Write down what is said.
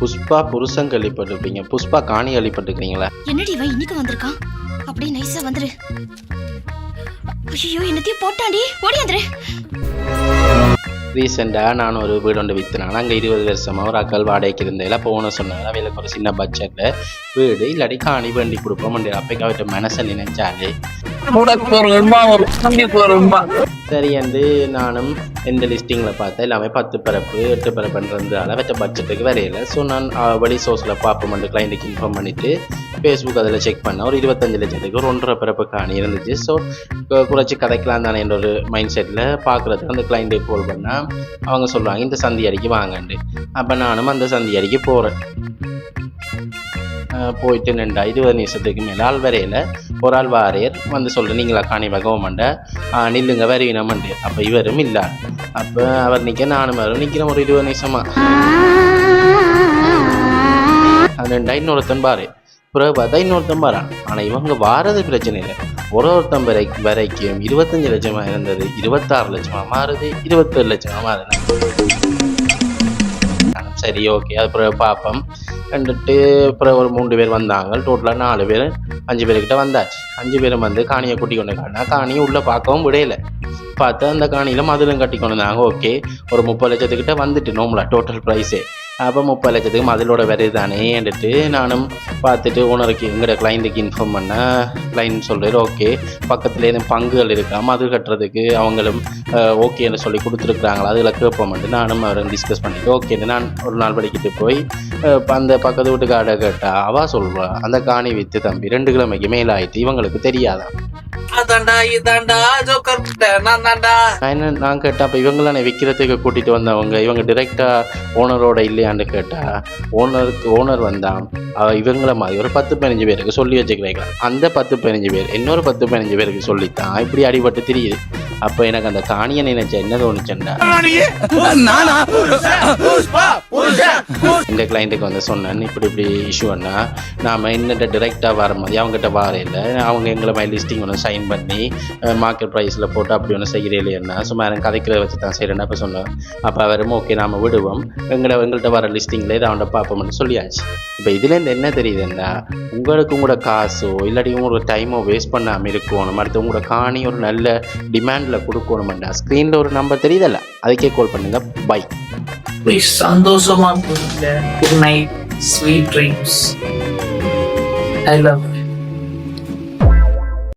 புஷ்பா புருஷன் கேள்விப்பட்டிருப்பீங்க, புஷ்பா காணி கேள்விப்பட்டிருக்கீங்களா? என்னடி இவன் இன்னைக்கு வந்திருக்கான்? அப்படியே நைஸா வந்துரு. ஐயோ என்னத்தையும் போட்டாண்டி, ஓடியாந்துரு. ரீசெண்டாக நான் ஒரு வீடு ஒன்று விற்றுனான். அங்கே 20 வருஷமாக ஒரு அக்கல் வாடகைக்கு இருந்ததில் போன சொன்னாங்க அவைகளுக்கு ஒரு சின்ன பட்ஜெட்டில் வீடு இல்லாட்டி காணி வேண்டி கொடுப்போம். அப்பைக்கு அவர்கிட்ட மனசை நினைச்சாலே சரி வந்து நானும் எந்த லிஸ்டிங்கில் பார்த்தேன் எல்லாமே 10 பரப்பு 8 பரப்புன்றதால அவற்ற பட்ஜெட்டுக்கு வரையில. ஸோ நான் வெளி சோர்ஸில் பார்ப்போம் கிளைண்ட்டுக்கு இன்ஃபார்ம் பண்ணிவிட்டு ஃபேஸ்புக் அதில் செக் பண்ணேன். ஒரு 25 லட்சத்துக்கு ஒரு 1.5 பரப்பு காணி இருந்துச்சு. ஸோ குறைச்சி கதைக்கலாம் தானே என்ற ஒரு மைண்ட் செட்டில் பார்க்குறதுக்கு அந்த கிளைண்ட்டுக்கு கால் பண்ணால் அவங்க சொல்கிறாங்க இந்த சந்தி அடிக்கு வாங்கண்டு. அப்போ நானும் அந்த சந்தி அடிக்கு போகிறேன். போயிட்டு 20 நிமிஷத்துக்கு மேலே ஆள் வரையில் ஒரு ஆள் வாரியர் வந்து சொல்கிறேன் நீங்களா காணி வகவமாண்ட நில்லுங்க வரையினமண்டு. அப்போ இவரும் இல்லை. அப்போ அவர் நிற்க நானும் வரும் நிற்கிறோம் ஒரு 20 நிமிஷமா. அது இன்னொருத்தன் பாரு பிறகு பார்த்தா இன்னொருத்தன் பாரான். ஆனால் இவங்க வாரது பிரச்சனை இல்லை. ஒருத்தன் வரைக்கும் 25 லட்சமாக இருந்தது 26 லட்சமாக மாறுது 27 லட்சமாக மாறுது. சரி ஓகே அது பிறகு பார்ப்போம் கண்டுட்டு அப்புறம் ஒரு 3 பேர் வந்தாங்க. டோட்டலாக 4 பேர் 5 பேர்கிட்ட வந்தாச்சு. 5 பேரும் வந்து காணியை கூட்டி கொண்டு காட்டினா காணியை உள்ளே பார்க்கவும் விடையில. பார்த்து அந்த காணியில் மதிலும் கட்டி கொண்டு வந்தாங்க. ஓகே ஒரு 30 லட்சத்துக்கிட்ட வந்துட்டு நோம்பலா டோட்டல் ப்ரைஸே. அப்போ 30 லட்சத்துக்கு மதிலோட வருது தானேன்ட்டு நானும் பார்த்துட்டு ஓனருக்கு எங்களோட கிளைண்ட்டுக்கு இன்ஃபார்ம் பண்ணேன். கிளைண்ட் சொல்கிறார் ஓகே பக்கத்தில் எதுவும் பங்குகள் இருக்கா மது கட்டுறதுக்கு அவங்களும் ஓகேன்னு சொல்லி கொடுத்துருக்குறாங்களா அதில் கேட்போம்ட்டு நானும் அவரை டிஸ்கஸ் பண்ணிவிட்டு ஓகேன்னு நான் ஒரு நாள் படிக்கிட்டு போய் அந்த பக்கத்து வீட்டுக்காரரை கேட்டால் அவள் சொல்வா அந்த காணி விற்று தம்பி 2 கிழமைக்கு மேலே ஆயிடுச்சு இவங்களுக்கு தெரியாதான். நான் கேட்டேன் அப்போ இவங்களாம் விற்கிறதுக்கு கூட்டிகிட்டு வந்தவங்க இவங்க டிரெக்டாக ஓனரோட இல்லையான்னு கேட்டால் ஓனர் வந்தான் இவங்கள மாதிரி ஒரு 10-15 பேருக்கு சொல்லி வச்சுக்கிறேன். அந்த 10-15 பேர் இன்னொரு 10-15 பேருக்கு சொல்லித்தான் இப்படி அடிபட்டு தெரியுது. அப்போ எனக்கு அந்த காணியை நினைச்ச என்ன தோணுச்சுண்டா இந்த கிளைண்ட்டுக்கு வந்து சொன்னேன் இப்படி இஷ்யூன்னா நாம் என்னட்ட டிரெக்டாக வர மாதிரி அவங்ககிட்ட வார இல்லை அவங்க எங்களை மாதிரி லிஸ்டிங் ஒன்று சைன் பண்ணி மார்க்கெட் ப்ரைஸில் போட்டு அப்படி ஒன்று செய்கிறே இல்லைன்னா சும்மா எனக்கு கதைக்கிறத வச்சு தான் செய்கிறேன்னு அப்போ சொன்னேன். அப்போ அவரும் ஓகே நாம் விடுவோம் எங்கள்கிட்ட வர லிஸ்டிங்கில் இதை அவன்கிட்ட பார்ப்போம்னு சொல்லியாச்சு. இப்போ இதுலேருந்து என்ன தெரியுதுன்னா உங்களுக்கு உங்களோட காசோ இல்லாட்டி உங்களோட டைமோ வேஸ்ட் பண்ணாமல் இருக்கணும். அடுத்து உங்களோட காணி ஒரு நல்ல டிமாண்டில் கொடுக்கணுமெண்டா ஸ்க்ரீனில் ஒரு நம்பர் தெரியுதல்ல அதுக்கே கால் பண்ணுங்க. பை. சந்தோஷமா. Good night, sweet dreams. I love.